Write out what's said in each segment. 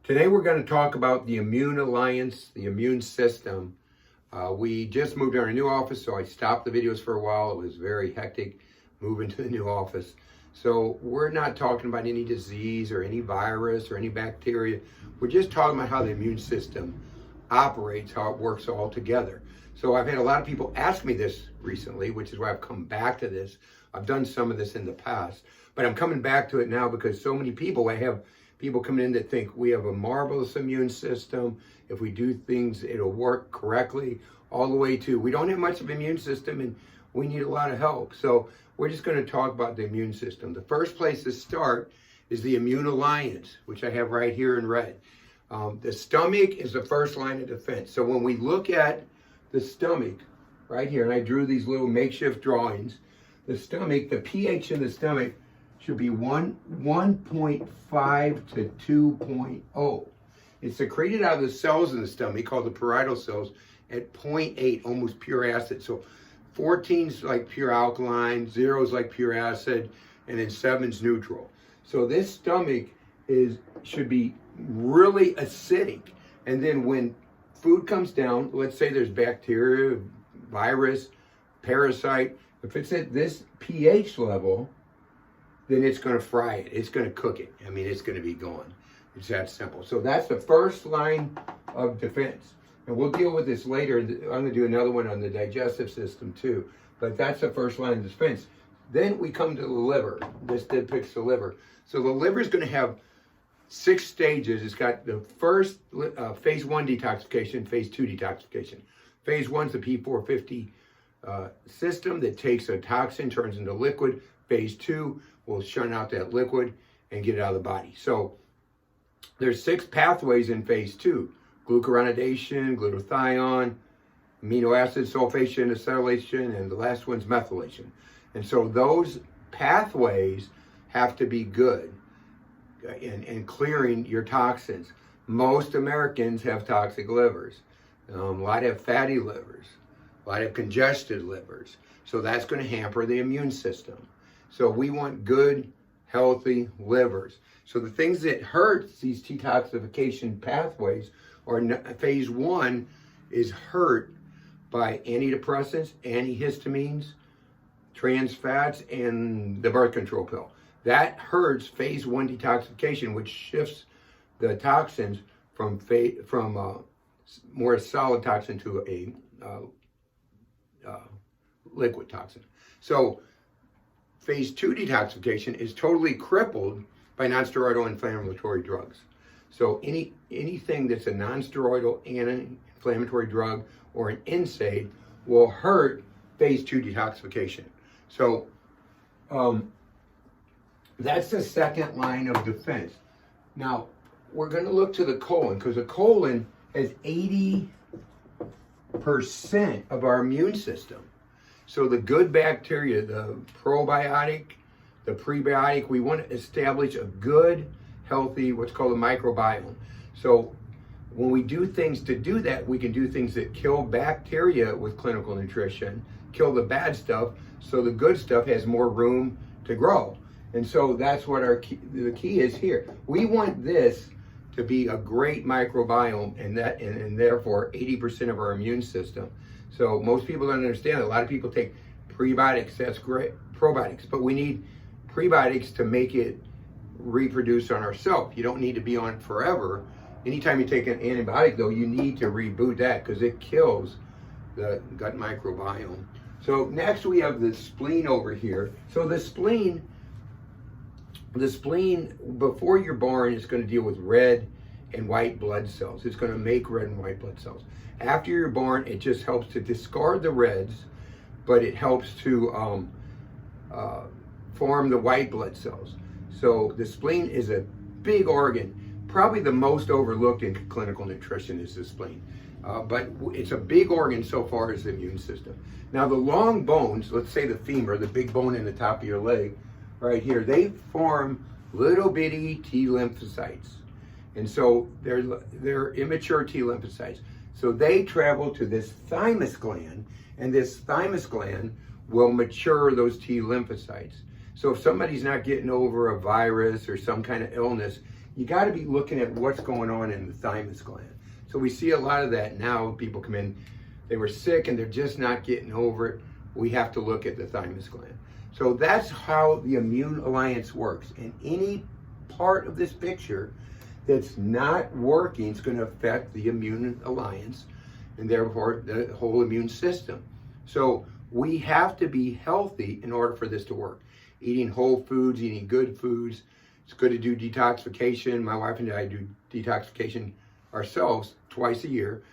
Today we're going to talk about the Immune Alliance, the immune system. We just moved to our new office, so I stopped the videos for a while. It was very hectic moving to the new office. So we're not talking about any disease or any virus or any bacteria. We're just talking about how the immune system operates, how it works all together. So I've had a lot of people ask me this recently, which is why I've come back to this. I've done some of this in the past, but I'm coming back to it now because so many people, I have people coming in that think we have a marvelous immune system. If we do things, it'll work correctly, all the way to we don't have much of an immune system and we need a lot of help. So we're just going to talk about the immune system. The first place to start is the Immune Alliance, which I have right here in red. The stomach is the first line of defense. So when we look at the stomach right here, and I drew these little makeshift drawings, the stomach, the pH in the stomach should be 1.5 to 2.0. It's secreted out of the cells in the stomach called the parietal cells at 0.8, almost pure acid. So 14 is like pure alkaline, 0 is like pure acid, and then 7 is neutral. So this stomach should be really acidic. And then when food comes down, let's say there's bacteria, virus, parasite, if it's at this pH level, then it's going to fry it. It's going to cook it. I mean, it's going to be gone. It's that simple. So that's the first line of defense. And we'll deal with this later. I'm going to do another one on the digestive system too. But that's the first line of defense. Then we come to the liver. This depicts the liver. So the liver is going to have 6 stages. It's got the first phase 1 detoxification, phase 2 detoxification. Phase 1 is the P450 system that takes a toxin, turns into liquid. Phase 2 will shun out that liquid and get it out of the body. So there's 6 pathways in phase 2. Glucuronidation, glutathione, amino acid sulfation, acetylation, and the last one's methylation. And so those pathways have to be good in clearing your toxins. Most Americans have toxic livers. A lot have fatty livers. A lot have congested livers. So that's going to hamper the immune system. So we want good, healthy livers. So the things that hurt these detoxification pathways, or phase 1 is hurt by antidepressants, antihistamines, trans fats, and the birth control pill. That hurts phase 1 detoxification, which shifts the toxins from more solid toxin to a liquid toxin. So phase 2 detoxification is totally crippled by nonsteroidal inflammatory drugs. So anything that's a nonsteroidal anti-inflammatory drug or an NSAID will hurt phase 2 detoxification. So that's the second line of defense. Now, we're going to look to the colon, because the colon has 80% of our immune system. So the good bacteria, the probiotic, the prebiotic, we want to establish a good, healthy, what's called a microbiome. So when we do things to do that, we can do things that kill bacteria with clinical nutrition, kill the bad stuff, so the good stuff has more room to grow. And so that's what the key is here. We want this to be a great microbiome, and therefore 80% of our immune system. So most people don't understand that. A lot of people take prebiotics, that's great, probiotics, but we need prebiotics to make it reproduce on ourselves. You don't need to be on it forever. Anytime you take an antibiotic though, you need to reboot that because it kills the gut microbiome. So next we have the spleen over here. So the spleen, before you're born, is going to deal with red and white blood cells. It's going to make red and white blood cells. After you're born, it just helps to discard the reds, but it helps to form the white blood cells. So the spleen is a big organ. Probably the most overlooked in clinical nutrition is the spleen. But it's a big organ so far as the immune system. Now the long bones, let's say the femur, the big bone in the top of your leg, right here, they form little bitty T lymphocytes. And so they're immature T lymphocytes. So they travel to this thymus gland, and this thymus gland will mature those T lymphocytes. So if somebody's not getting over a virus or some kind of illness, you got to be looking at what's going on in the thymus gland. So we see a lot of that now. People come in, they were sick and they're just not getting over it. We have to look at the thymus gland. So that's how the immune alliance works. And any part of this picture that's not working is going to affect the immune alliance and therefore the whole immune system. So we have to be healthy in order for this to work. Eating whole foods, eating good foods. It's good to do detoxification. My wife and I do detoxification ourselves twice a year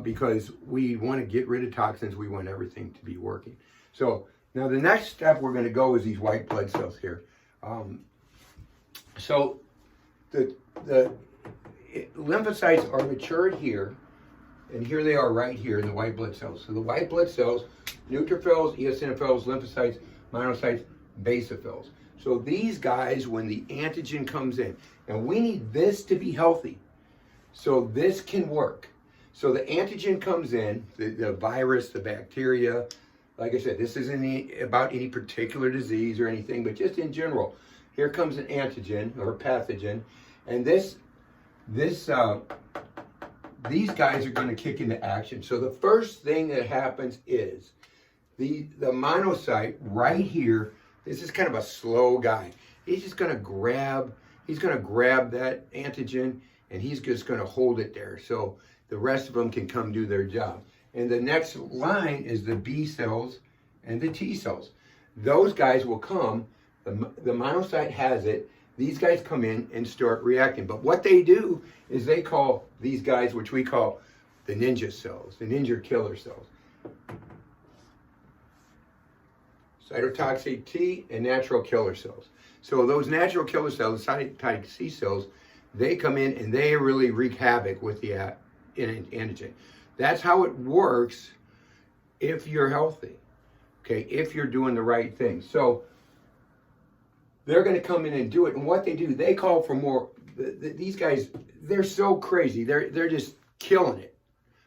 because we want to get rid of toxins. We want everything to be working. So now the next step we're going to go is these white blood cells here. So the lymphocytes are matured here, and here they are right here in the white blood cells. So the white blood cells, neutrophils, eosinophils, lymphocytes, monocytes, basophils. So these guys, when the antigen comes in, and we need this to be healthy, so this can work. So the antigen comes in, the virus, the bacteria. Like I said, this isn't about any particular disease or anything, but just in general. Here comes an antigen or pathogen, and these guys are going to kick into action. So the first thing that happens is the monocyte right here. This is kind of a slow guy. He's just going to grab that antigen, and he's just going to hold it there. So the rest of them can come do their job. And the next line is the B cells and the T cells. Those guys will come. The monocyte has it. These guys come in and start reacting. But what they do is they call these guys, which we call the ninja cells, the ninja killer cells. Cytotoxic T and natural killer cells. So those natural killer cells, the cytotoxic C cells, they come in and they really wreak havoc with the antigen. That's how it works if you're healthy, okay, if you're doing the right thing. So they're going to come in and do it. And what they do, they call for more. These guys, they're so crazy. They're just killing it.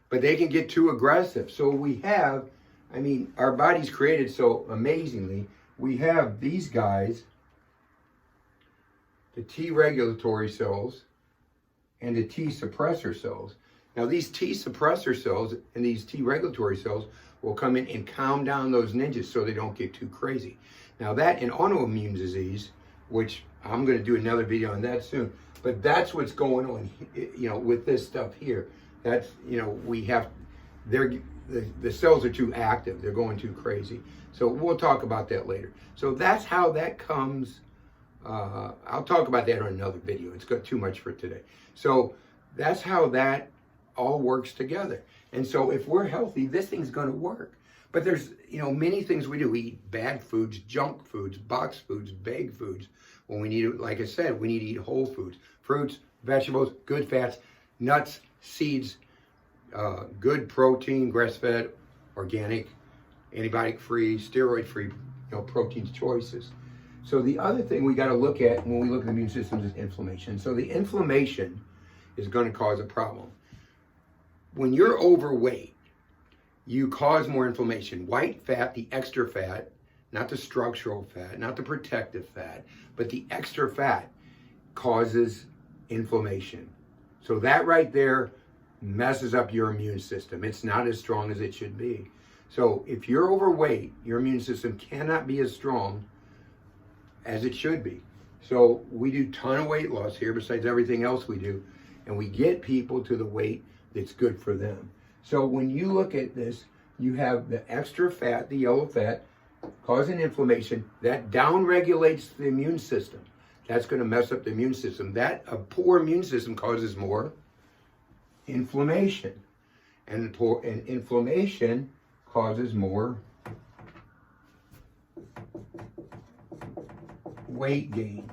But they can get too aggressive. So we have, our body's created so amazingly. We have these guys, the T regulatory cells and the T suppressor cells. Now these T suppressor cells and these T regulatory cells will come in and calm down those ninjas so they don't get too crazy. Now that in autoimmune disease, which I'm going to do another video on that soon, but that's what's going on, with this stuff here. That's, we have, the cells are too active. They're going too crazy. So we'll talk about that later. So that's how that comes. I'll talk about that on another video. It's got too much for today. So that's how that all works together. And so if we're healthy, this thing's going to work. But there's, many things we do. We eat bad foods, junk foods, box foods, bag foods. When we need, like I said, we need to eat whole foods, fruits, vegetables, good fats, nuts, seeds, good protein, grass-fed, organic, antibiotic-free, steroid-free, protein choices. So the other thing we got to look at when we look at the immune system is inflammation. So the inflammation is going to cause a problem. When you're overweight, you cause more inflammation. White fat, the extra fat, not the structural fat, not the protective fat, but the extra fat causes inflammation. So that right there messes up your immune system. It's not as strong as it should be. So if you're overweight, your immune system cannot be as strong as it should be. So we do a ton of weight loss here besides everything else we do, and we get people to the weight that's good for them. So when you look at this, you have the extra fat, the yellow fat, causing inflammation. That downregulates the immune system. That's going to mess up the immune system. That a poor immune system causes more inflammation. And inflammation causes more weight gain.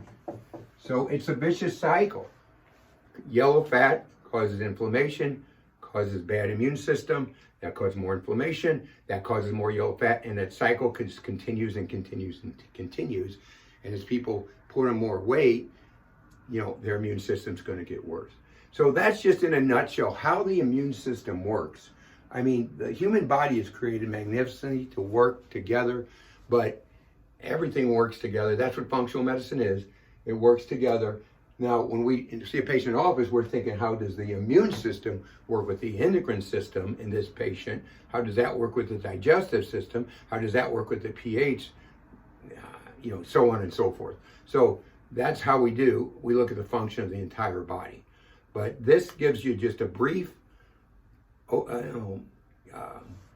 So it's a vicious cycle. Yellow fat causes inflammation, causes bad immune system, that causes more inflammation, that causes more yellow fat, and that cycle continues and continues and continues. And as people put on more weight, their immune system's going to get worse. So that's just in a nutshell how the immune system works. The human body is created magnificently to work together, but everything works together. That's what functional medicine is. It works together. Now, when we see a patient in office, we're thinking, how does the immune system work with the endocrine system in this patient? How does that work with the digestive system? How does that work with the pH? So on and so forth. So that's how we do. We look at the function of the entire body. But this gives you just a brief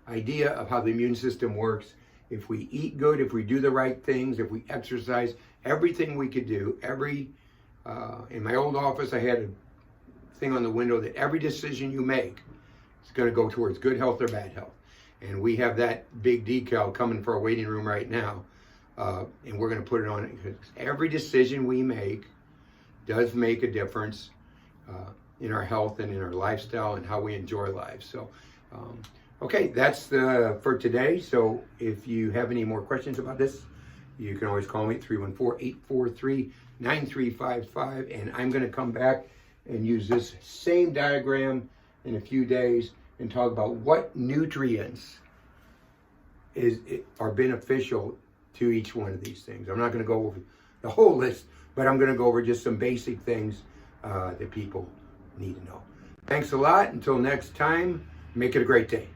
idea of how the immune system works. If we eat good, if we do the right things, if we exercise, everything we could do, in my old office, I had a thing on the window that every decision you make is going to go towards good health or bad health. And we have that big decal coming for our waiting room right now. And we're going to put it on it because every decision we make does make a difference in our health and in our lifestyle and how we enjoy life. So, okay, that's for today. So if you have any more questions about this, you can always call me at 314-843-9355. And I'm going to come back and use this same diagram in a few days and talk about what nutrients are beneficial to each one of these things. I'm not going to go over the whole list, but I'm going to go over just some basic things that people need to know. Thanks a lot. Until next time, make it a great day.